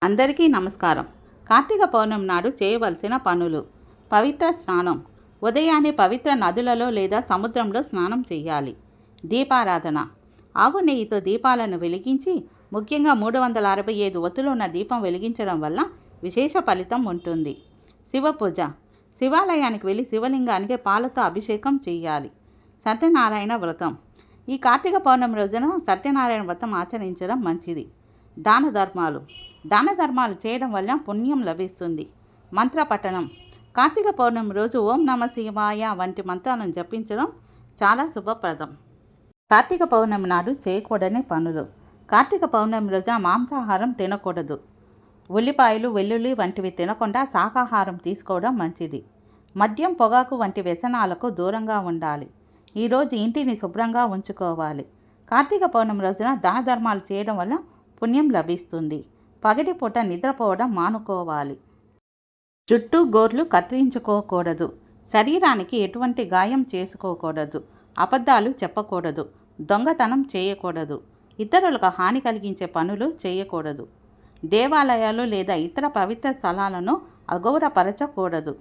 అందరికీ నమస్కారం. కార్తీక పౌర్ణమి నాడు చేయవలసిన పనులు. పవిత్ర స్నానం. ఉదయాన్నే పవిత్ర నదులలో లేదా సముద్రంలో స్నానం చేయాలి. దీపారాధన. ఆవు నెయ్యితో దీపాలను వెలిగించి, ముఖ్యంగా 365 ఒత్తులున్న దీపం వెలిగించడం వల్ల విశేష ఫలితం ఉంటుంది. శివపూజ. శివాలయానికి వెళ్ళి శివలింగానికి పాలతో అభిషేకం చేయాలి. సత్యనారాయణ వ్రతం. ఈ కార్తీక పౌర్ణమి రోజున సత్యనారాయణ వ్రతం ఆచరించడం మంచిది. దాన ధర్మాలు చేయడం వల్ల పుణ్యం లభిస్తుంది. మంత్ర పఠనం. కార్తీక పౌర్ణమి రోజు ఓం నమ శివాయ వంటి మంత్రాలను జపించడం చాలా శుభప్రదం. కార్తీక పౌర్ణమి నాడు చేయకూడని పనులు. కార్తీక పౌర్ణమి రోజున మాంసాహారం తినకూడదు. ఉల్లిపాయలు, వెల్లుల్లి వంటివి తినకుండా శాకాహారం తీసుకోవడం మంచిది. మద్యం, పొగాకు వంటి వ్యసనాలకు దూరంగా ఉండాలి. ఈరోజు ఇంటిని శుభ్రంగా ఉంచుకోవాలి. కార్తీక పౌర్ణమి రోజున దాన ధర్మాలు చేయడం వల్ల పుణ్యం లభిస్తుంది. పగటిపూట నిద్రపోవడం మానుకోవాలి. జుట్టు, గోర్లు కత్తిరించుకోకూడదు. శరీరానికి ఎటువంటి గాయం చేసుకోకూడదు. అబద్ధాలు చెప్పకూడదు. దొంగతనం చేయకూడదు. ఇతరులకు హాని కలిగించే పనులు చేయకూడదు. దేవాలయాలు లేదా ఇతర పవిత్ర స్థలాలను అగౌరవపరచకూడదు.